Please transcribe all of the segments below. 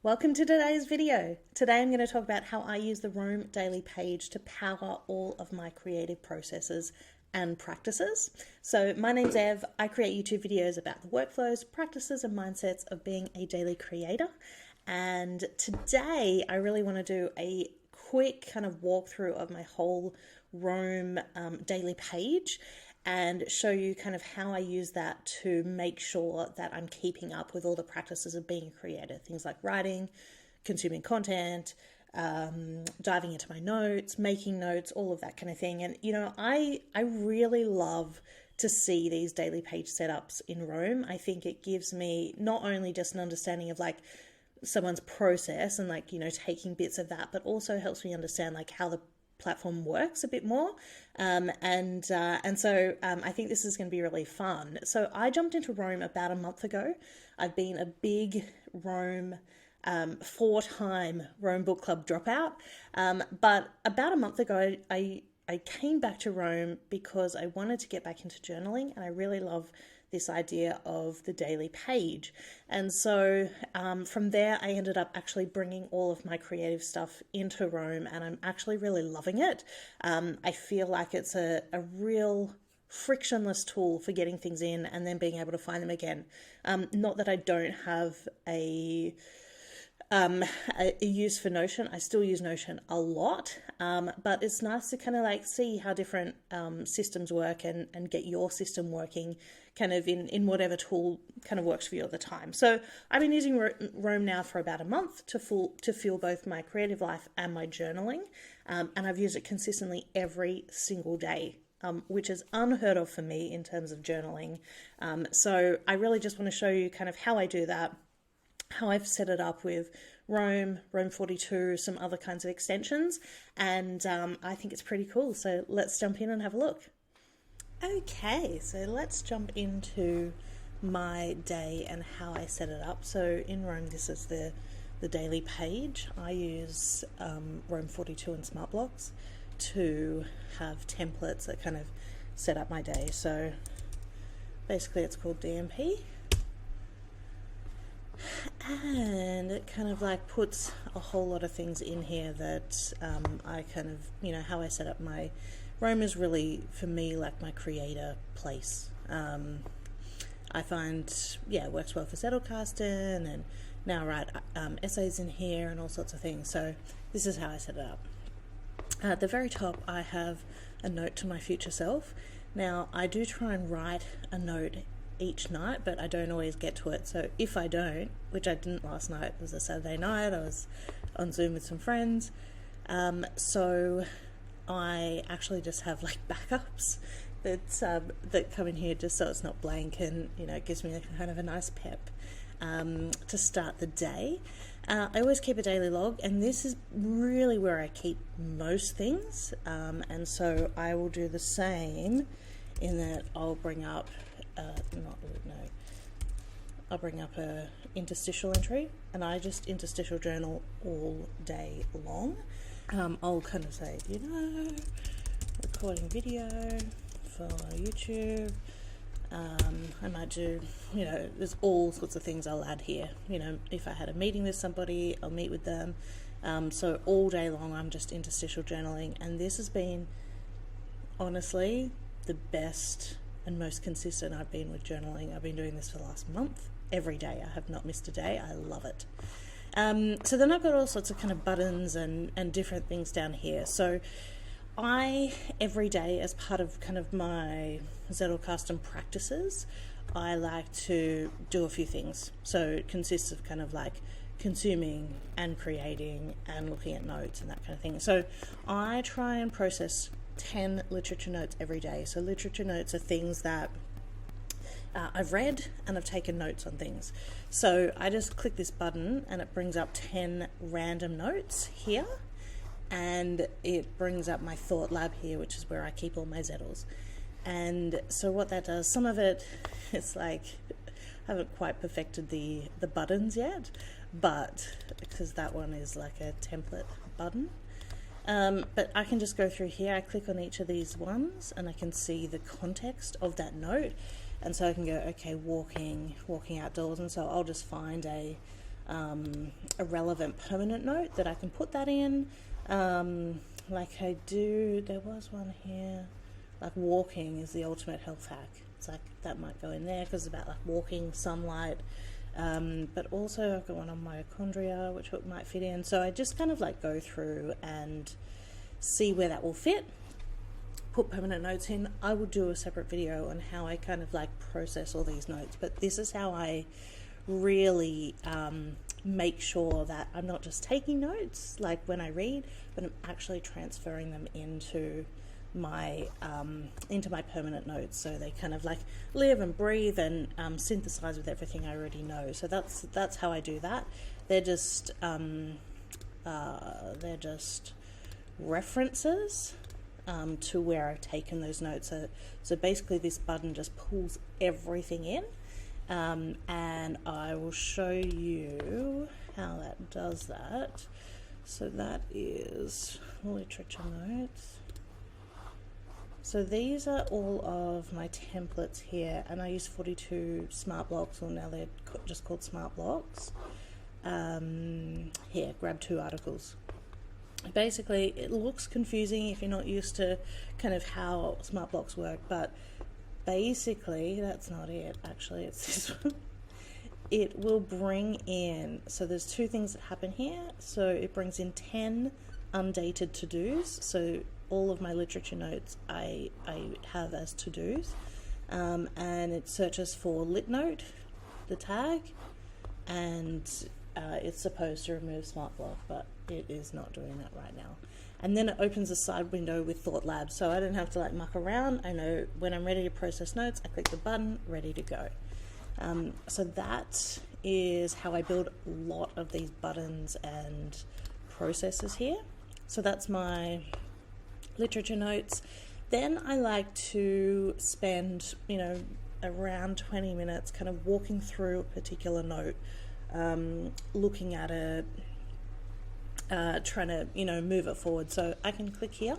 Welcome to today's video. Today I'm going to talk about how I use the Roam daily page to power all of my creative processes and practices. So my name's Ev. I create YouTube videos about the workflows, practices and mindsets of being a daily creator. And today I really want to do a quick kind of walkthrough of my whole Roam daily page and show you kind of how I use that to make sure that I'm keeping up with all the practices of being a creator. Things like writing, consuming content, diving into my notes, making notes, all of that kind of thing. And, you know, I really love to see these daily page setups in Roam. I think it gives me not only just an understanding of like someone's process and like, you know, taking bits of that, but also helps me understand like how the platform works a bit more. And so I think this is going to be really fun. So I jumped into Roam about a month ago. I've been a big Roam, 4-time Roam Book Club dropout. But about a month ago, I came back to Roam because I wanted to get back into journaling, and I really love this idea of the daily page. And so from there, I ended up actually bringing all of my creative stuff into Roam, and I'm actually really loving it. I feel like it's a real frictionless tool for getting things in and then being able to find them again. Not that I don't have a use for Notion. I still use Notion a lot, but it's nice to kind of like see how different systems work and get your system working kind of in whatever tool kind of works for you at the time. So I've been using Roam now for about a month to fuel both my creative life and my journaling, and I've used it consistently every single day. Which is unheard of for me in terms of journaling. So I really just want to show you kind of how I do that, how I've set it up with Roam 42, some other kinds of extensions, and I think it's pretty cool. So let's jump in and have a look. Okay, so let's jump into my day and how I set it up. So in Roam, this is the daily page. I use Roam 42 and Smart Blocks to have templates that kind of set up my day. So basically it's called DMP. And it kind of like puts a whole lot of things in here that I kind of, you know, how I set up my Roam is really, for me, like my creator place. I find, yeah, it works well for Zettelkasten, and now I write essays in here and all sorts of things. So this is how I set it up. At the very top, I have a note to my future self. Now, I do try and write a note each night, but I don't always get to it. So if I don't, which I didn't last night, it was a Saturday night, I was on Zoom with some friends, so I actually just have like backups that come in here just so it's not blank, and you know, it gives me a kind of a nice pep to start the day. I always keep a daily log, and this is really where I keep most things, and so I will do the same in that I'll bring up I'll bring up a interstitial entry, and I just interstitial journal all day long. I'll kind of say, you know, recording video for YouTube. I might do, you know, there's all sorts of things I'll add here. You know, if I had a meeting with somebody, I'll meet with them. So all day long, I'm just interstitial journaling, and this has been honestly the best and most consistent I've been with journaling. I've been doing this for the last month. Every day, I have not missed a day. I love it. So then I've got all sorts of kind of buttons and different things down here. So every day, as part of kind of my Zettelkasten practices, I like to do a few things. So it consists of kind of like consuming and creating and looking at notes and that kind of thing. So I try and process 10 literature notes every day. So literature notes are things that I've read and I've taken notes on things. So I just click this button and it brings up 10 random notes here, and it brings up my thought lab here, which is where I keep all my Zettels. And so what that does, some of it, it's like, I haven't quite perfected the buttons yet, but because that one is like a template button. But I can just go through here, I click on each of these ones and I can see the context of that note, and so I can go, okay, walking outdoors, and so I'll just find a a relevant permanent note that I can put that in. Like I do, there was one here, like walking is the ultimate health hack. It's like that might go in there because it's about like walking, sunlight, but also I've got one on mitochondria which might fit in. So I just kind of like go through and see where that will fit, put permanent notes in. I will do a separate video on how I kind of like process all these notes, but this is how I really make sure that I'm not just taking notes like when I read, but I'm actually transferring them into my permanent notes, so they kind of like live and breathe and synthesize with everything I already know. So that's how I do that. They're just references to where I've taken those notes. So basically this button just pulls everything in, and I will show you how that does that. So that is literature notes. So these are all of my templates here, and I use 42 smart blocks, or now they're just called smart blocks. Here, grab 2 articles. Basically, it looks confusing if you're not used to kind of how smart blocks work, but basically, that's not it. Actually, it's this one. It will bring in, so there's 2 things that happen here. So it brings in 10 undated to-dos. So all of my literature notes I have as to-dos, and it searches for lit note, the tag, and it's supposed to remove smart block, but it is not doing that right now. And then it opens a side window with Thought Lab, so I don't have to like muck around. I know when I'm ready to process notes, I click the button, ready to go. So that is how I build a lot of these buttons and processes here. So that's my literature notes. Then I like to spend, around 20 minutes kind of walking through a particular note, looking at it, trying to, move it forward. So I can click here,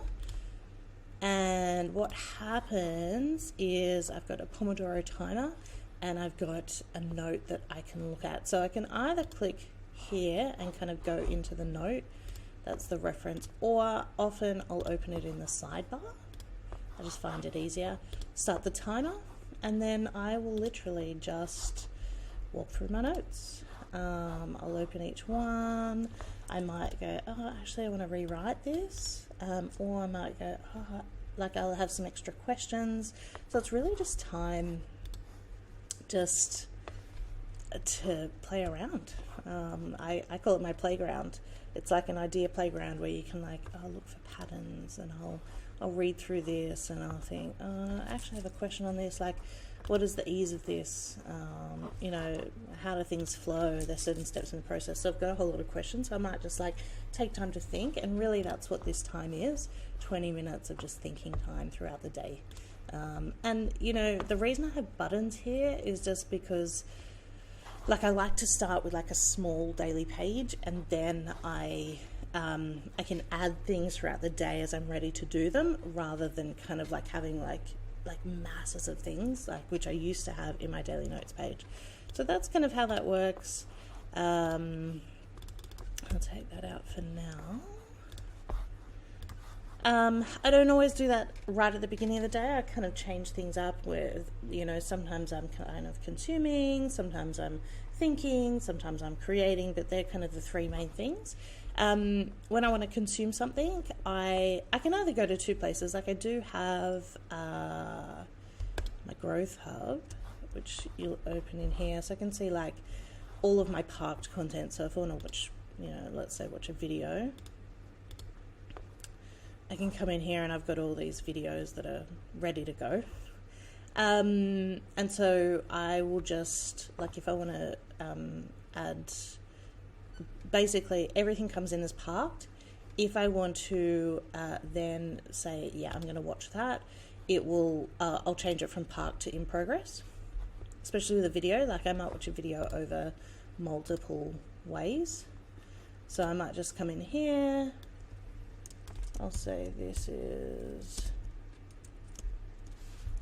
and what happens is I've got a Pomodoro timer and I've got a note that I can look at. So I can either click here and kind of go into the note, that's the reference, or often I'll open it in the sidebar. I just find it easier. Start the timer, and then I will literally just walk through my notes. I'll open each one. I might go, oh, actually I want to rewrite this, or I might go, oh, like I'll have some extra questions. So it's really just time just to play around. I call it my playground. It's like an idea playground where you can like, look for patterns, and I'll read through this and I'll think, actually I have a question on this, like what is the ease of this? How do things flow? There's certain steps in the process. So I've got a whole lot of questions. So I might just like take time to think, and really that's what this time is, 20 minutes of just thinking time throughout the day. And the reason I have buttons here is just because like I like to start with like a small daily page, and then I can add things throughout the day as I'm ready to do them, rather than kind of like having like masses of things like which I used to have in my daily notes page. So that's kind of how that works. I'll take that out for now. I don't always do that right at the beginning of the day. I kind of change things up with, sometimes I'm kind of consuming, sometimes I'm thinking, sometimes I'm creating, but they're kind of the 3 main things. When I want to consume something, I can either go to 2 places. Like I do have my Growth Hub, which you'll open in here. So I can see like all of my parked content. So if I want to watch, let's say watch a video, I can come in here and I've got all these videos that are ready to go. And so I will just, like if I want to add, basically everything comes in as parked. If I want to then say, yeah, I'm going to watch that, it will, I'll change it from parked to in progress, especially with a video. Like I might watch a video over multiple ways. So I might just come in here. I'll say this is,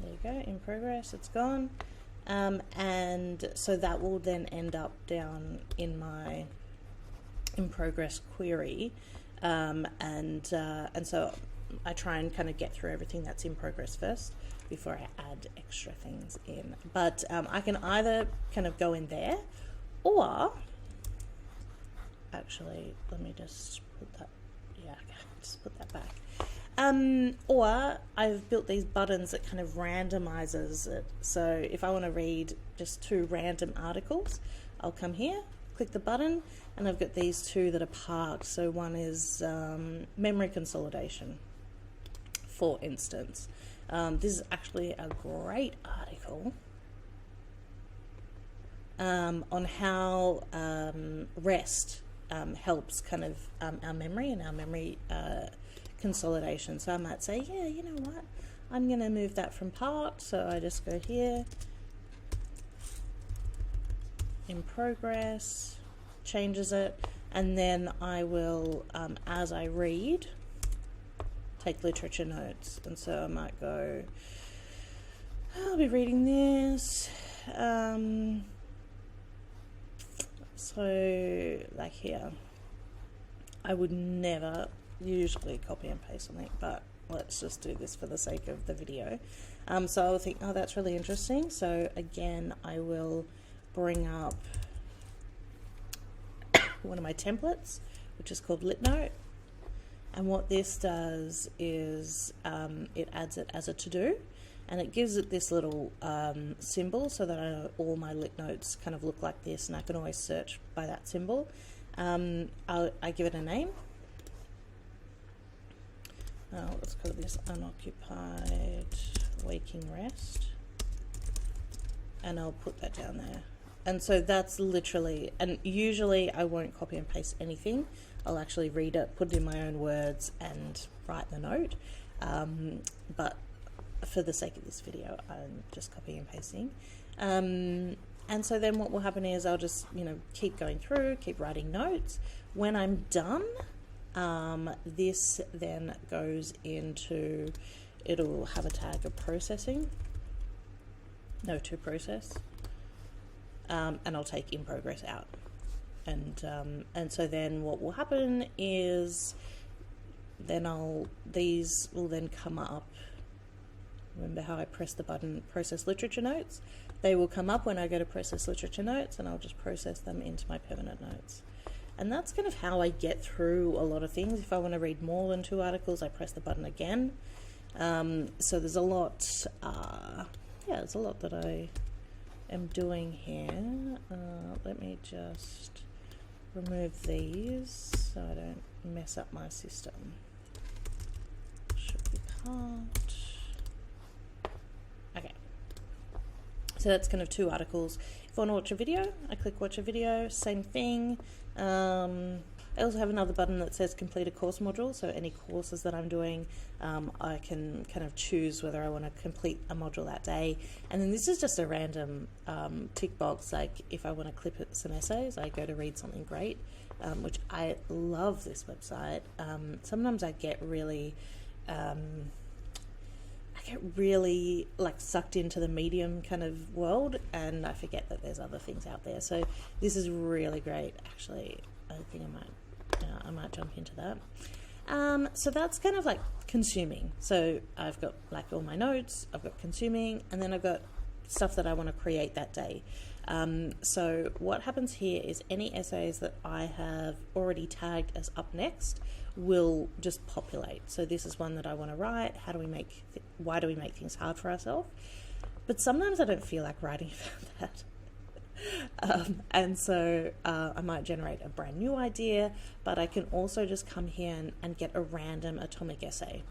there you go, in progress, it's gone. and so that will then end up down in my in progress query, and so I try and kind of get through everything that's in progress first before I add extra things in. But I can either kind of go in there, or actually, let me just put that, yeah, okay, just put that back. Or I've built these buttons that kind of randomizes it. So if I want to read just 2 random articles, I'll come here, click the button, and I've got these 2 that are parked. So one is memory consolidation, for instance. This is actually a great article on how rest helps kind of our memory and our memory consolidation. So I might say, yeah, you know what, I'm going to move that from part. So I just go here, in progress, changes it, and then I will, as I read, take literature notes. And so I might go, I'll be reading this. So like here, I would never usually copy and paste something, but let's just do this for the sake of the video. So I'll think, oh, that's really interesting. So again, I will bring up one of my templates, which is called LitNote. And what this does is it adds it as a to-do, and it gives it this little symbol so that I know all my lit notes kind of look like this, and I can always search by that symbol. I give it a name. Let's call this unoccupied waking rest, and I'll put that down there. And so that's literally, and usually I won't copy and paste anything. I'll actually read it, put it in my own words, and write the note. But for the sake of this video, I'm just copying and pasting. And so then what will happen is I'll just, keep going through, keep writing notes. When I'm done, this then goes into, it'll have a tag of processing, no to process, and I'll take in progress out. And so then what will happen is then these will then come up. Remember how I press the button process literature notes? They will come up when I go to process literature notes, and I'll just process them into my permanent notes. And that's kind of how I get through a lot of things. If I want to read more than 2 articles, I press the button again. So there's a lot, there's a lot that I am doing here. Let me just remove these so I don't mess up my system. Should be part. Okay. So that's kind of 2 articles. If I want to watch a video, I click watch a video, same thing. I also have another button that says complete a course module. So any courses that I'm doing, I can kind of choose whether I want to complete a module that day. And then this is just a random tick box. Like if I want to clip some essays, I go to read something great, which I love this website. Sometimes I get really like sucked into the Medium kind of world, and I forget that there's other things out there. So this is really great. Actually, I think I might jump into that. So that's kind of like consuming. So I've got like all my notes, I've got consuming, and then I've got stuff that I want to create that day. So what happens here is any essays that I have already tagged as up next will just populate. So this is one that I want to write. Why do we make things hard for ourselves? But sometimes I don't feel like writing about that. And so I might generate a brand new idea, but I can also just come here and get a random atomic essay.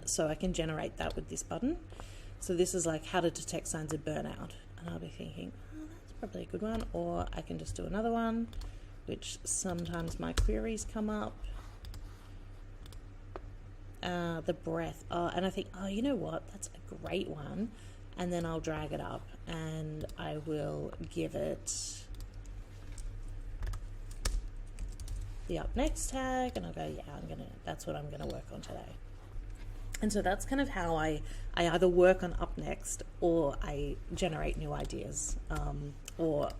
So I can generate that with this button. So this is like how to detect signs of burnout. And I'll be thinking, oh, that's probably a good one. Or I can just do another one, which sometimes my queries come up. The breath. And I think, oh, you know what? That's a great one. And then I'll drag it up and I will give it the up next tag, and I'll go, yeah, that's what I'm gonna work on today. And so that's kind of how I either work on Up Next or I generate new ideas, or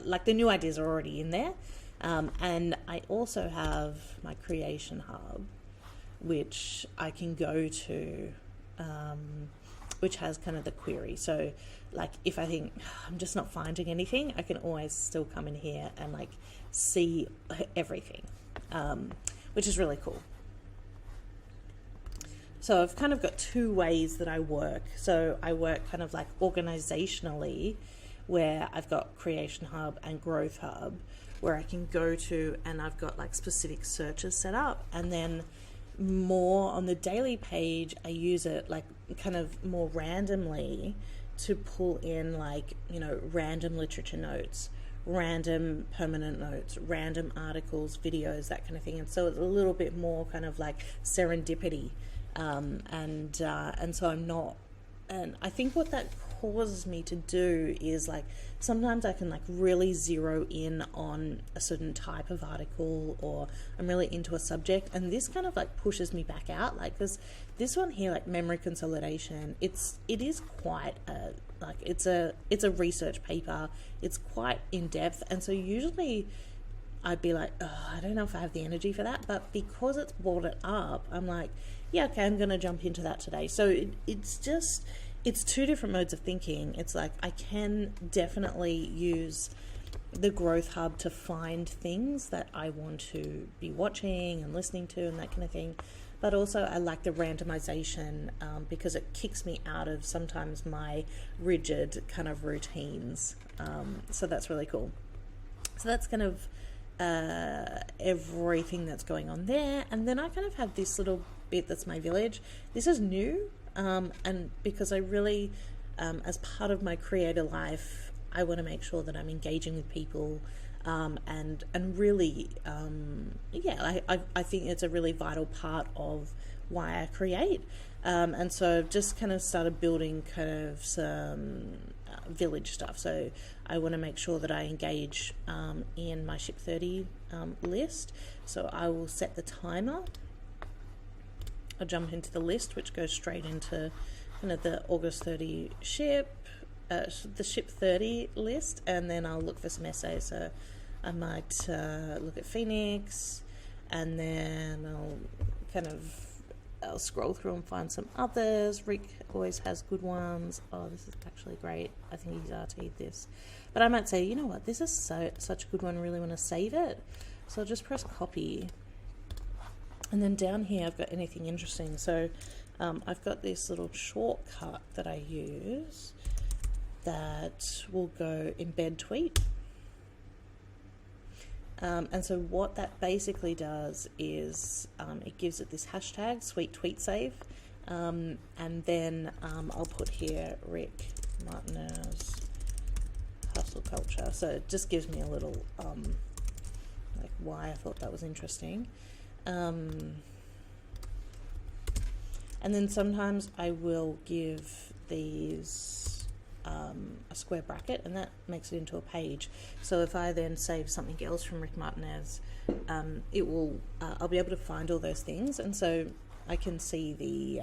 like the new ideas are already in there. And I also have my Creation Hub, which I can go to, which has kind of the query. So like if I think I'm just not finding anything, I can always still come in here and like see everything, which is really cool. So I've kind of got two ways that I work. So I work kind of like organizationally, where I've got Creation Hub and Growth Hub, where I can go to and I've got like specific searches set up. And then more on the daily page, I use it like kind of more randomly to pull in like, you know, random literature notes, random permanent notes, random articles, videos, that kind of thing. And so it's a little bit more kind of like serendipity. And so I'm not, and I think what that causes me to do is like, sometimes I can like really zero in on a certain type of article, or I'm really into a subject, and this kind of like pushes me back out, like, because this one here, like memory consolidation, it is quite a, like, it's a research paper, it's quite in depth, and so usually I'd be like, oh, I don't know if I have the energy for that, but because it's brought it up, I'm like, yeah, okay, I'm going to jump into that today. So it's two different modes of thinking. It's like I can definitely use the Growth Hub to find things that I want to be watching and listening to and that kind of thing. But also I like the randomization, because it kicks me out of sometimes my rigid kind of routines. So that's really cool. So that's kind of everything that's going on there. And then I kind of have this little bit that's my village. This is new, and because I really, as part of my creator life, I want to make sure that I'm engaging with people, and really, I think it's a really vital part of why I create. And so I've just kind of started building kind of some village stuff. So I want to make sure that I engage in my Ship 30 list. So I will set the timer. I'll jump into the list, which goes straight into kind of the August 30 ship, the Ship 30 list, and then I'll look for some essays. So I might look at Phoenix, and then I'll scroll through and find some others. Rick always has good ones. Oh, this is actually great. I think he's RT'd this. But I might say, you know what, this is such a good one, I really want to save it. So I'll just press copy. And then down here, I've got anything interesting. So I've got this little shortcut that I use that will go embed tweet. And so what that basically does is it gives it this hashtag, sweet tweet save. And then I'll put here Rick Martinez hustle culture. So it just gives me a little like why I thought that was interesting. And then sometimes I will give these a square bracket, and that makes it into a page. So if I then save something else from Rick Martinez, it will I'll be able to find all those things, and so I can see the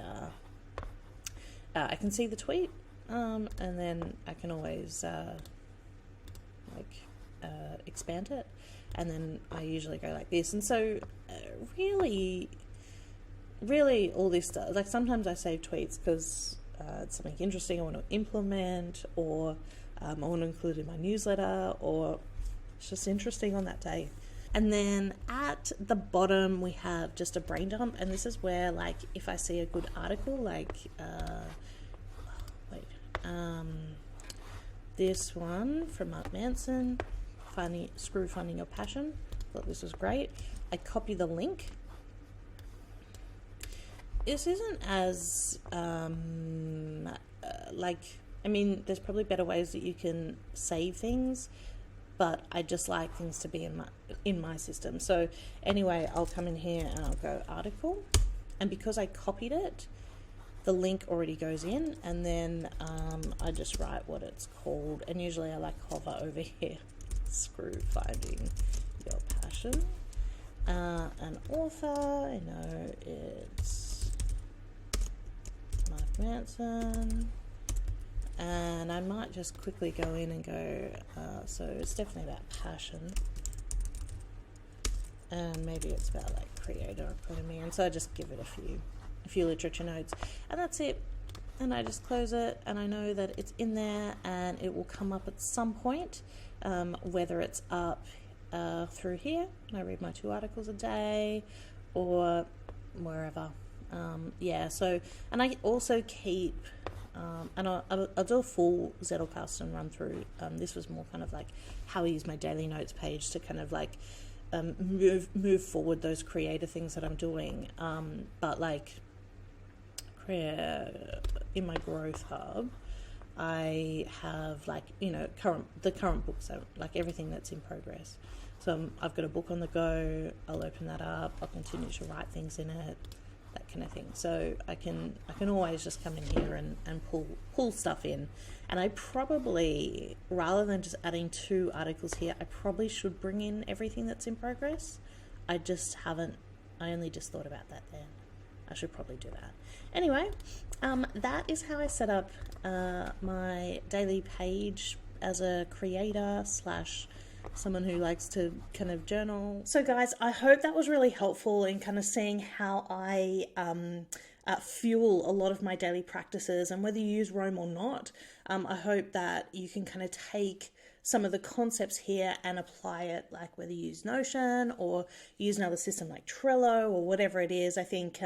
tweet, and then I can always expand it, and then I usually go like this. And so really all this stuff, like sometimes I save tweets because it's something interesting I want to implement, or I want to include in my newsletter, or it's just interesting on that day. And then at the bottom we have just a brain dump, and this is where, like, if I see a good article, like this one from Mark Manson, Screw Finding Your Passion. Thought this was great. I copy the link. This isn't as there's probably better ways that you can save things, but I just like things to be in my system. So anyway, I'll come in here and I'll go article, and because I copied it, the link already goes in, and then I just write what it's called, and usually I like hover over here. Screw Finding Your Passion. An author, I know it's Manson. And I might just quickly go in and go, so it's definitely about passion. And maybe it's about like creator epitome. And so I just give it a few literature notes. And that's it. And I just close it, and I know that it's in there and it will come up at some point, whether it's up through here, and I read my 2 articles a day, or wherever. Yeah, so, and I also keep, and I'll do a full Zettelkasten run through. This was more kind of like how I use my daily notes page to kind of like move forward those creative things that I'm doing. But like, in my growth hub, I have like, you know, the current books, like everything that's in progress. So I've got a book on the go, I'll open that up, I'll continue to write things in it, that kind of thing. So I can always just come in here and pull stuff in. And I probably, rather than just adding 2 articles here, I probably should bring in everything that's in progress. I only just thought about that then. I should probably do that. Anyway, that is how I set up my daily page as a creator / someone who likes to kind of journal. So guys, I hope that was really helpful in kind of seeing how I fuel a lot of my daily practices, and whether you use Roam or not, I hope that you can kind of take some of the concepts here and apply it, like whether you use Notion or use another system like Trello or whatever it is. I think,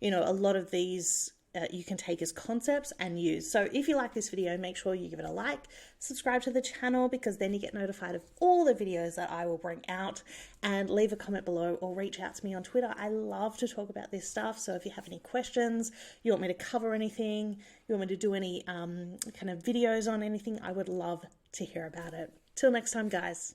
you know, a lot of these you can take as concepts and use. So if you like this video, make sure you give it a like, subscribe to the channel, because then you get notified of all the videos that I will bring out, and leave a comment below or reach out to me on Twitter. I love to talk about this stuff. So if you have any questions, you want me to cover anything, you want me to do any kind of videos on anything, I would love to hear about it. Till next time, guys.